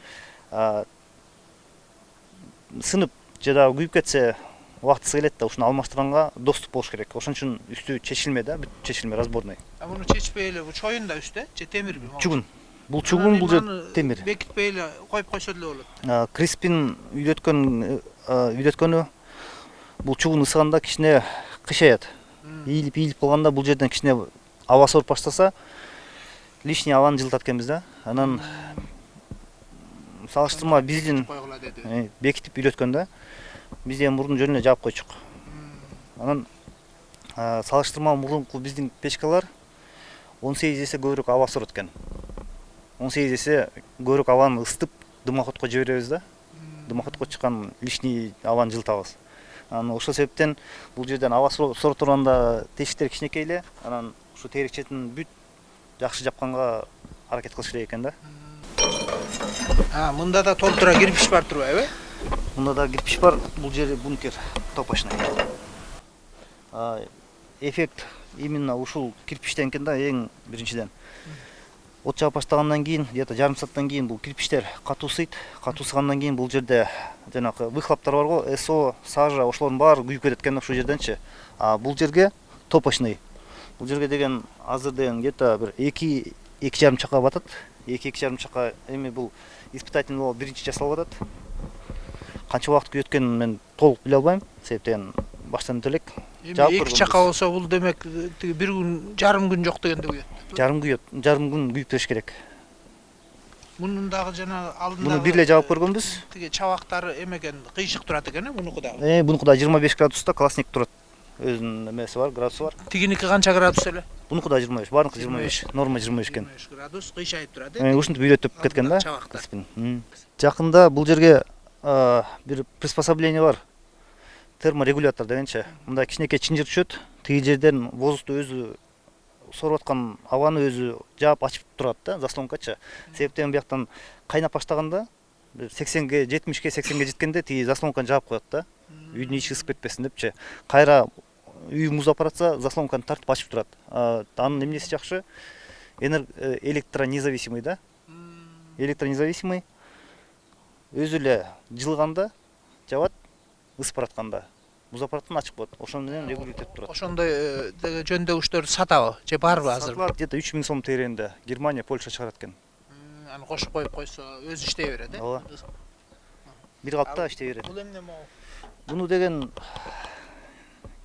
сынып жада күйүп кетсе убактысы келет да, ушуну алмаштырганга доступ болуш керек. Ошон үчүн үстү чечилме да, бүт чечилме разборный. Муну чечпей эле бу чоюн да үстү, же темирби? Чугун. Бул чугун, бул жер темир. Бекитпей эле коюп койсо деле болот. Криспин үйрөткөнү бул чугун ысыганда кичине кыйшаят. Ийилип калганда бул жерден кичине аба соруп баштаса лишний абаны жылытат экенбиз да. Анан салыштырма биздин бекитип үйрөткөн да. Биз эми мурдун жөнүнө жаап койчук. Анан салыштырма мурунку биздин печкалар 18 эсе көбүрөөк аба сорот экен. 18 эсе көбүрөөк абаны ысытып дымоходко жиберебиз да. Дымоходко чыккан лишний абаны жылытабыз. Анан ошол себептен бул жерден аба сорот турганда тешиктер кичинекей эле, анан ушу терек четин бүт жакшы жапканга аракет кылыш керек экен да. Мында да толтура кирпич бар турбайбы? Мында да кирпич бар, бул жери бункер топочный. Эффект именно ушул кирпичтен экен да, эң биринчиден. От жаап баштагандан кийин, где-то жарым сааттан кийин бул кирпичтер катуусыйт. Катуусыгандан кийин бул жерде жанагы выхлоптор бар го, СО, сажа, ошолордун баары күйүп кетет экен ушул жерденчи. Бул жерге топочный. Бул жерге деген азыр деген где-то бир 2-2,5 чака батат. 2,5 чака эми бул испытательный болуп биринчи жасалып атат. Канча убакыт күйөткөнүн мен толук биле албайм, себептен баштан өтө элек. Эми 2 чака болсо бул демек бир күн, жарым күн жок дегенде күйөт. Жарым күн күйүп бериш керек. Мунун дагы жана алдында Муну бир эле жаап көргөнбүз. Тиги чабактары эмеген кыйшык турат экен, мунуку дагы. Бунуку да 25 градуста классник турат. Өзүнүн эмеси бар, градусу бар. Тигиники канча градус эле? Бунуку да 25, баарыныкы 25, норма 25 экен. 25 градус кыйшайып турат. Ушинтип үйрөтүп кеткен да. Жакында бул жерге бир приспособление бар. Терморегулятор дегенче. Мында кичинекей чынжыр түшөт. Тиги жерден воздукту өзү соруп аткан абаны өзү жаап ачып турат да, заслонкачы. Себептен бияктан кайнап баштаганда 80ге, 70ге, 80ге жеткенде тиги заслонканы жаап коет да. Үйдүн ичи ысып кетпесин депчи. Кайра үй музап баратса, заслонканы тартып ачып турат. Анын эмнеси жакшы? Электронезависимый да. Электронезависимый. Өзү эле жылганда жабат, ысып баратканда буз аппараттан ачык болот. Ошону менен регулирует турат. Ошондой жөндөгүчтөрдү сатабы же барбы азыр? Сатылат где-то 3000 сом тегерегинде. Германия, Польша чыгарат экен. Аны кошуп коюп койсо өзү иштей берет, Ооба. Бир капта иштей берет. Бул эмне могу? Буну деген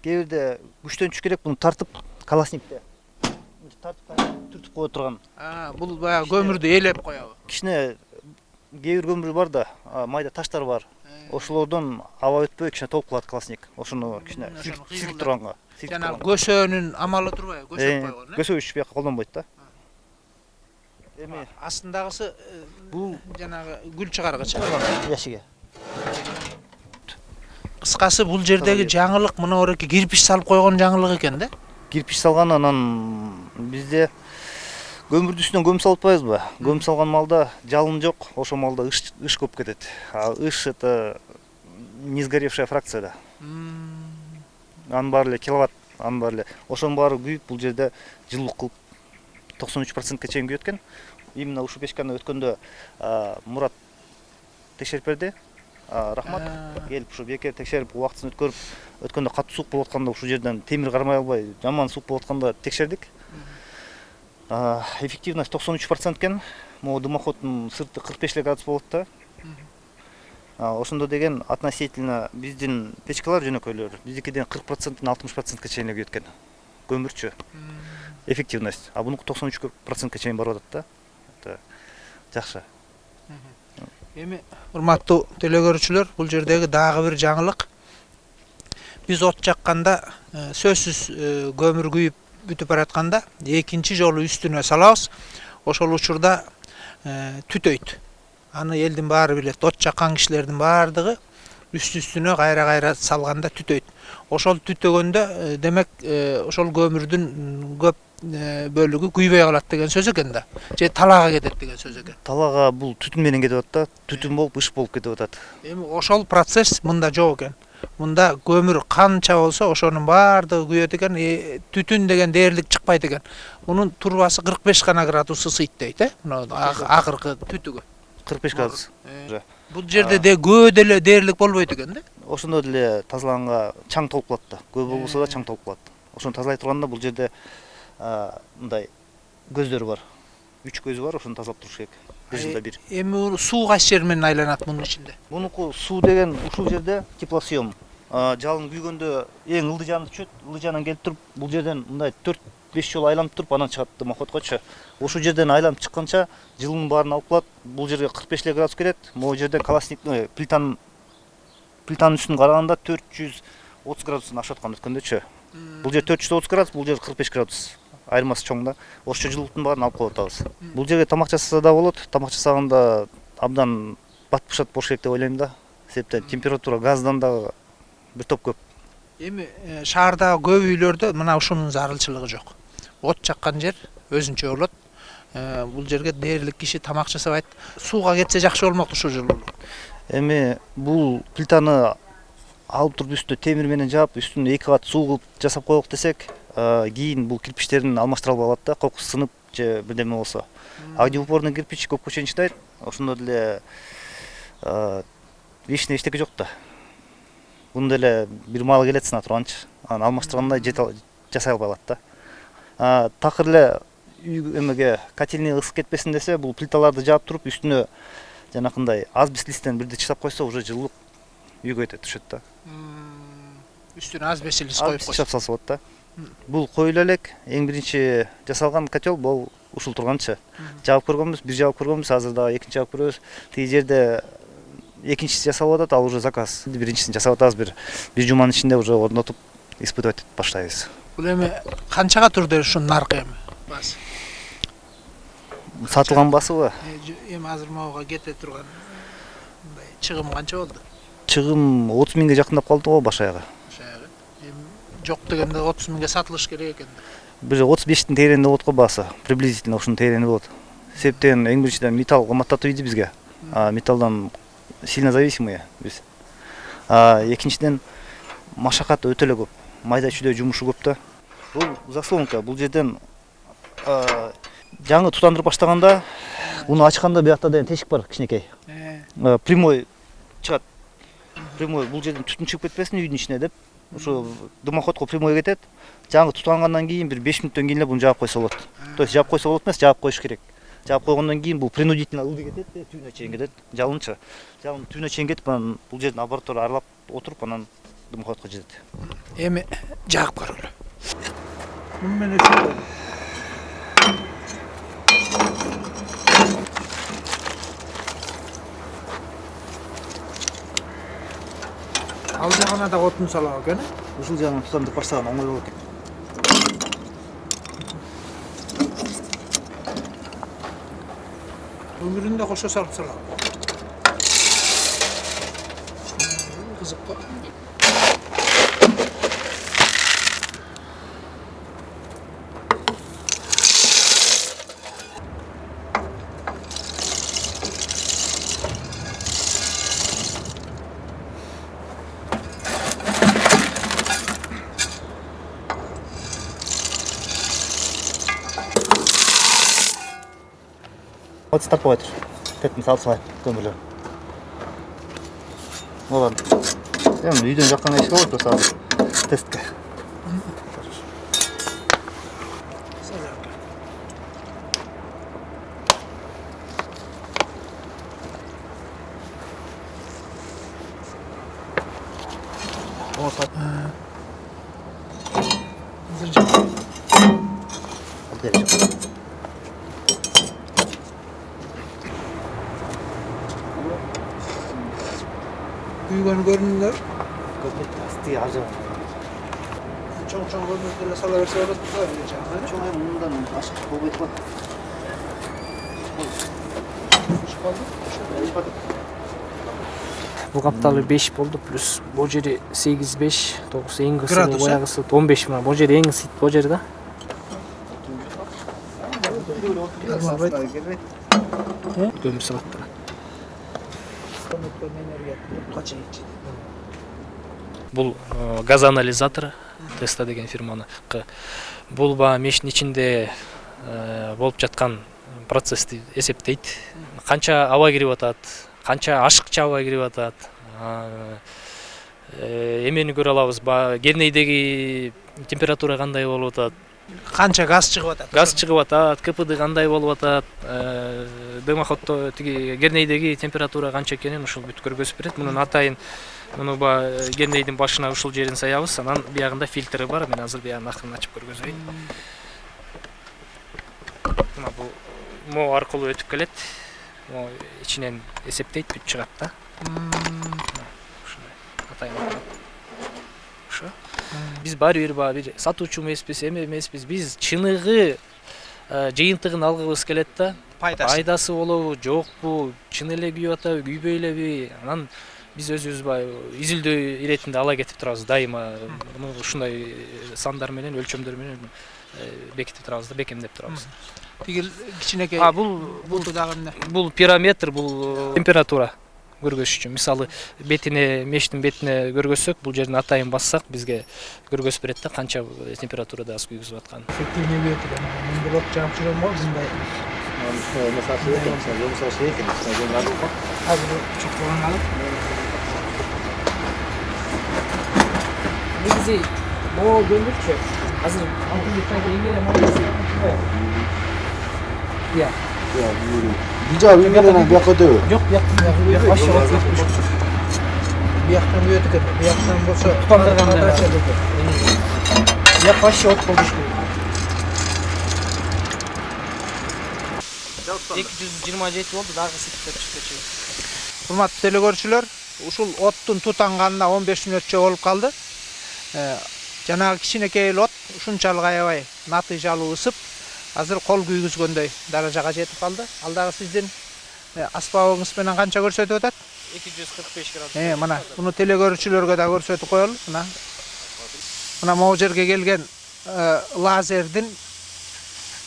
кээ бирде күчтөн түш керек, буну тартып каласникте. Тартып түртүп кое турган. Бул баягы көмүрдү ээлеп коёбу. Кичине кээ бир көмүр бар да, майда таштар бар. Ошолордон аба өтпөй кичине толуп калат каласник. Ошону кичине силкип турганга. Жана көсөөнүн амалы турбайбы? Көсөп койгон, Көсөбүч бияка колдонбойт да. Эми астындагысы бул жанагы гүл чыгаргыч. Яшиге. Кыскасы бул жердеги жаңылык мына ореке кирпич салып койгон жаңылык экен да? Кирпич салган, анан бизде көмүрдүн үстүнөн көмүр салып атпайбызбы? Көмүр салган малда жалын жок, ошол малда ыш көп кетет. А ыш это не сгоревшая фракция да. Анын баары эле киловатт, анын баары эле. Ошонун баары күйүп, бул жерде жылуулук кылып 93%ка чейин күйөт экен. Именно ушул печканы өткөндө Мурат текшерип берди. Рахмат. Келип ушу бекер текшерип, убактысын өткөрүп, өткөндө катуу суук болуп атканда ушул жерден темир кармай албай, жаман суук болуп атканда текшердик. Эффективность 93% экен. Могу дымоходдун сырты 45 градус болот да. Ошондо деген относительно биздин печкалар жөнөкөйлөр, биздикиден 40%, 60%ка чейин күйөт экен. Көмүрчү. Эффективность. А бунуку 93%ка чейин барып атат да. Это жакшы. Эми урматтуу телекөрүүчүлөр, бул жердеги дагы бир жаңылык. Биз от жакканда сөзсүз көмүр күйүп бүтүп баратканда экинчи жолу үстүнө салабыз. Ошол учурда түтөйт. Аны элдин баары билет. От жаккан кишилердин баардыгы үстүнө кайра салганда түтөйт. Ошол түтөгөндө демек ошол көмүрдүн көп бөлүгү күйбөй калат деген сөз экен да. Же талаага кетет деген сөз экен. Талаага бул түтүн менен кетип атат да. Түтүн болуп, ыш болуп кетип атат. Эми ошол процесс мында жок экен. Мында көмүр канча болсо ошонун баардыгы күйөт экен, түтүн деген дээрлик чыкпайт экен. Мунун турбасы 45 гана градус ысыйт дейт, акыркы түтүгү. 45 градус. Бул жерде көө деле дээрлик болбойт экен да. Ошондо деле тазалаганга чаң толуп калат да. Көө болбосо да чаң толуп калат. Ошону тазалай турганда бул жерде мындай көздөр бар. 3 көзү бар, ошону тазалап туруш керек. Бир жылда бир. Эми суу кайсы жер менен айланат мунун ичинде? Мунуку суу деген ушул жерде теплосъем. Жалын күйгөндө эң ылдый жаны түшөт. Ылдый жанынан келип туруп, бул жерден мындай 4-5 жолу айланып туруп, анан чыгат дымоходгочу. Ушул жерден айланып чыкканча жылынын баарын алып калат. Бул жерге 45 градус келет. Могу жерде каласник плитанын үстүн караганда 430 градустан ашып аткан өткөндөчү. Бул жер 430 градус, бул жер 45 градус. Айырмасы чоң да. Ошо жылуулуктун баарын алып калып атабыз. Бул жерге тамак жасаса да болот. Тамак жасаганда абдан бат-бушат болуш керек деп ойлойм да. Себептен температура газдан да бир топ көп. Эми шаардагы көп үйлөрдө мына ушунун зарылчылыгы жок. От жаккан жер өзүнчө болот. Бул жерге дээрлик киши тамак жасабайт. Сууга кетсе жакшы болмок ушул жылуулук. Эми бул плитаны алып туруп үстүнө темир менен жаап, үстүнө 2 кат суу кылып жасап коелук десек, кийин бул кирпичтерин алмаштыра албай калат да, кокусу сынып же бирдеме болсо. Огнеупорный кирпич көпкө чейин чыдайт. Ошондо деле вечный эчтеке жок да. Буну деле бир маал келет сына турганчы. Анан алмаштырганда жасай албай калат да. Такыр эле эмеге котельный ысып кетпесин десе, бул плиталарды жаап туруп, үстүнө жанакындай азбест-листтен бирди чыдап койсо, уже жылуулук үйгө кетет, түшөт да. Үстүнө азбест-лист коюп койсо. Чыдап салса болот да. Бул коюла элек, эң биринчи жасалган котел бул ушул турганчы. Жаап көргөнбүз, бир жаап көргөнбүз, азыр дагы экинчи жаап көрөбүз. Тиги жерде экинчиси жасалып атат, ал уже заказ. Биринчисин жасап атабыз, бир жуманын ичинде уже орнотуп, испытывать этип баштайбыз. Бул эми канчага турду ушунун наркы эми? Басы. Сатылган басыбы? Эми азыр могуга кете турган чыгым канча болду? Чыгым 30 миңге жакындап калды го баш аягы. Жок дегенде 30 миңге сатылыш керек экен. Бир 35тин тегерегинде болот го баасы. Приблизительно ушунун тегерегинде болот. Себептен эң биринчиден металл кымбаттатып ийди бизге. Металлдан сильно зависимые биз. Экинчиден машакат өтө эле көп. Майда чүйдө жумушу көп да. Бул заслонка, бул жерден жаңы тутандырып баштаганда, буну ачканда биякта деген тешик бар, кичинекей. Прямой чыгат. Прямой бул жерден түтүн чыгып кетпесин үйдүн ичине деп. Ошо дымоходко прямой кетет. Жаңы тутангандан кийин бир 5 мүнөттөн кийин эле буну жаап койсо болот. То есть жаап койсо болот эмес, жаап коюш керек. Жаап койгондон кийин бул принудительно ылдый кетет, түбүнө чейин кетет. Жалынчы. Жалын түбүнө чейин кетип, анан бул жердин аппараттары аралап отуруп, анан дымоходко жетет. Эми жаап көрөлү. Ал жагына да отун салабы экен. Ушул жагынан тутам деп баштаган оңой болот экен. Өмүрүндө кошо салып салабы. Кызык го. Отстап коет. Тетин салсай көмүрлөр. Болот. Эми үйдөн жаккан эшик болот, просто азыр тестке. Күйгөн көрүнүлөр. Асты ажы. Чоң көрүнүлөр сала берсе болот го. Чоң мындан ашык болбойт го. Бул капталы 5 болду, плюс бул жери 8-5, 9 эң кысы, Градус, баягысы 15 мына. Бул жери эң ысыт бул жери да. Көмүр сабаттар. Бул газоанализатор, Теста деген фирманыкы. Бул баягы мештин ичинде болуп жаткан процессти эсептейт. Канча аба кирип атат, канча ашыкча аба кирип атат. Эмени көрө алабыз, кернейдеги температура кандай болуп атат, Канча газ чыгып атат? Газ чыгып атат, КПД кандай болуп атат, дымоходдо тиги кернейдеги температура канча экенин ушул бүт көргөзүп берет. Мунун атайын муну кернейдин башына ушул жерин саябыз, анан биягында фильтри бар. Мен азыр биягын акырын ачып көргөзөйүн. Мына бул мо аркылуу өтүп келет. Мо ичинен эсептейт, бүт чыгат да. Ушундай атайын. Ошо. Биз баары бир сатуучу эмеспиз, эмеспиз. Биз чыныгы жыйынтыгын алгыбыз келет да. Пайдасы болобу, жокпу, чын эле күйүп атабы, күйбөй элеби? Анан биз өзүбүз изилдөө иретинде ала кетип турабыз дайыма. Ушундай сандар менен, өлчөмдөр менен бекитип турабыз да, бекемдеп турабыз. Тигил кичинекей. Бул дагы эмне? Бул пирометр, бул температура көргөзүш үчүн. Мисалы, бетине, мештин бетине көргөзсөк, бул жерин атайын бассак, бизге көргөзүп берет да, канча температурада газ күйгүзүп атканын. Эффективный бетиде. Мен блок жаап жүрөм го, мындай. Азыр чокулган алып. Негизи могул көмүрчү. Азыр алтын беттеги эңеле могул. Я. Бижа үйгөнөн бияка өтөбү? Жок, бияктан бияктан өтүп кетет. Бияктан болсо тутандырганда. Бияк башы от болуш керек. 227 болду, дагы ситтеп чыкты. Урматтуу телекөрүүчүлөр, ушул оттун тутанганына 15 мүнөтчө болуп калды. Жанагы кичинекей от ушунчалык аябай натыйжалуу ысып, азыр кол күйгүзгөндөй даражага жетип калды. Ал дагы сиздин аспабыңыз менен канча көрсөтүп атат? 245 градус. Мына буну телекөрүүчүлөргө да көрсөтүп коелу. Мына могу жерге келген лазердин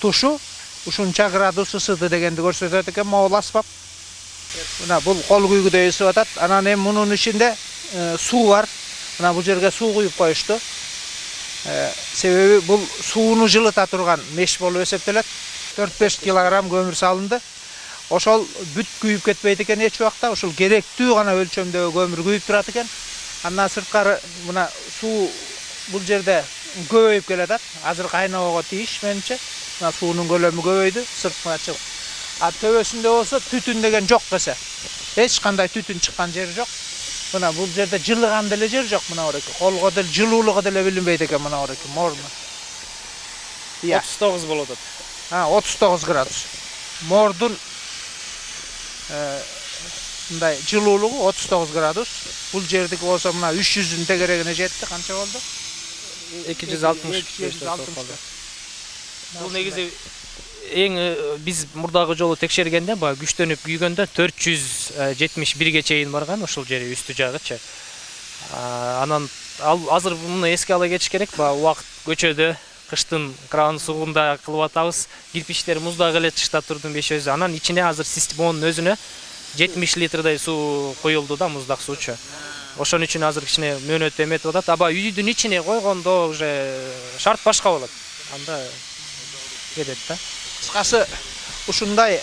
тушу ушунча градус ысыды дегенди көрсөтөт экен могул аспап. Мына бул кол күйгүдөй ысып атат. Анан эми мунун ичинде суу бар. Мына бул жерге суу куюп коюшту. Себеби бул сууну жылыта турган меш болуп эсептелет. 4-5 килограмм көмүр салынды. ошол бүт күйүп кетпейт экен эч убакта, ошол керектүү гана өлчөмдөгү көмүр күйүп турат экен. Андан сырткары мына суу бул жерде көбөйүп келатат. Азыр кайноого тийиш менимче. Мына суунун көлөмү көбөйдү, сыртына чыгып. А төбөсүндө болсо түтүн деген жок десе. Эч кандай түтүн чыккан жер жок. Мына бул жерде жылыган деле жер жок мына ореке. Колго деле жылуулугу деле билинбейт экен мына ореке. Мордун. 39 болот атат. 39 градус. Мордун мындай жылуулугу 39 градус. Бул жердики болсо мына 300-дүн тегерегине жетти. Канча болду? 260. Бул негизи эң биз мурдагы жолу текшергенде баягы күчтөнүп күйгөндө 471ге чейин барган ошол жери үстү жагычы. Анан азыр муну эске ала кетиш керек. Убакыт көчөдө кыштын кран сугунда кылып атабыз. Кирпичтер муздак эле тышта турдун 500. Анан ичине азыр системанын өзүнө 70 литрдей суу коюлду да, муздак суучу. Ошон үчүн азыр кичине мөөнөт эметип атат. Аба үйдүн ичине койгондо уже шарт башка болот. Анда кетет да. Кыскасы ушундай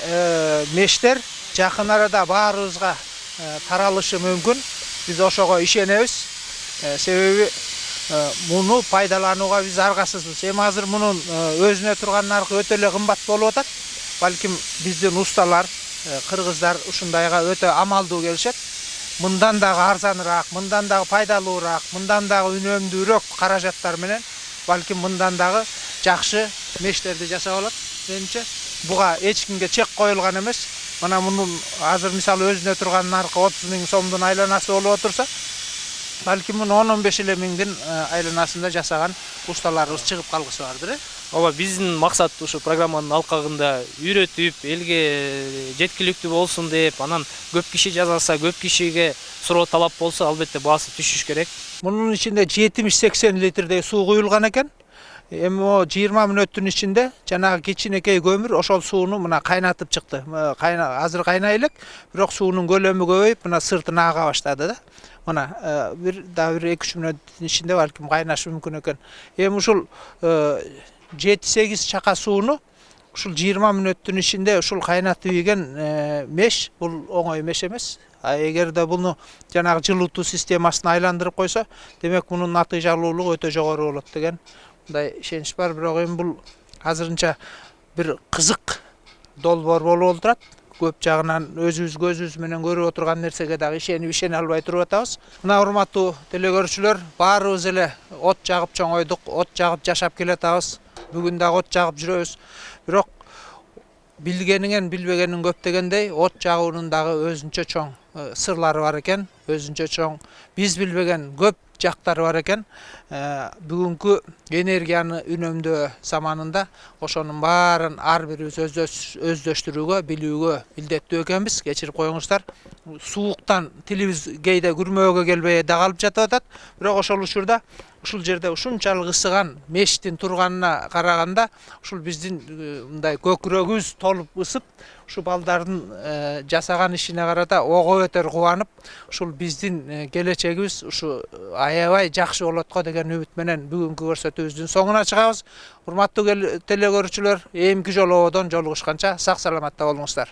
мештер жакын арада баарыбызга таралышы мүмкүн. Биз ошого ишенебиз. Себеби муну пайдаланууга биз аргасызбыз. Эми азыр мунун өзүнө турган наркы өтө эле кымбат болуп атат. Балким биздин усталар, кыргыздар ушундайга өтө амалдуу келишет. Мындан дагы арзаныраак, мындан дагы пайдалуураак, мындан дагы үнөмдүүрөөк каражаттар менен балким мындан дагы жакшы мештерди жасап алат. Менимче буга эч кимге чек коюлган эмес. Мына мунун азыр мисалы өзүнө турган наркы 30 000 сомдун айланасы болуп отурса, балким муну 10-15 эле миңдин айланасында жасаган усталарыбыз чыгып калгысы бардыр. Ооба, биздин максат ушу программанын алкагында үйрөтүп, элге жеткиликтүү болсун деп, анан көп киши жазалса, көп кишиге суроо талап болсо, албетте баасы түшүш керек. Мунун ичинде 70-80 литрдей суу куюлган экен. Эми о 20 мүнөттүн ичинде жанагы кичинекей көмүр ошол сууну мына кайнатып чыкты. Азыр кайнай элек, бирок суунун көлөмү көбөйүп, мына сыртына ага баштады да. Мына бир 2-3 мүнөттүн ичинде балким кайнашы мүмкүн экен. Эми ушул 7-8 чака сууну ушул 20 мүнөттүн ичинде ушул кайнатып ийген меш, бул оңой меш эмес. Эгерде буну жанагы жылытуу системасына айландырып койсо, демек мунун натыйжалуулугу өтө жогору болот деген мындай ишенич бар. Бирок эми бул азырынча бир кызык долбоор болуп отурат. Көп жагынан өзүбүз көзүбүз менен көрүп отурган нерсеге дагы ишене албай туруп атабыз. Мына урматтуу телекөрүүчүлөр, баарыбыз эле от жагып чоңойдук, от жагып жашап келатабыз. Бүгүн дагы от жагып жүрөбүз. Бирок билгениңен билбегениң көп дегендей, от жагуунун дагы өзүнчө чоң сырлары бар экен, өзүнчө чоң биз билбеген көп жактары бар экен. Бүгүнкү энергияны үнөмдөө заманында ошонун баарын ар бирибиз өздөштүрүүгө, билүүгө милдеттүү экенбиз. Кечирип коюңуздар. Сууктан тилибиз кээде күрмөөгө келбей да калып жатып атат. Бирок ошол учурда ушул жерде ушунчалык ысыган мештин турганына караганда, ушул биздин мындай көкүрөгүбүз толуп ысып, ушу балдардын жасаган ишине карата ого бетер кубанып, ушул биздин келечегибиз ушу аябай жакшы болот го деген үмүт менен бүгүнкү көрсөтүүбүздүн соңуна чыгабыз. Урматтуу телекөрүүчүлөр, эмки жолоодон жолугушканча сак саламатта болуңуздар.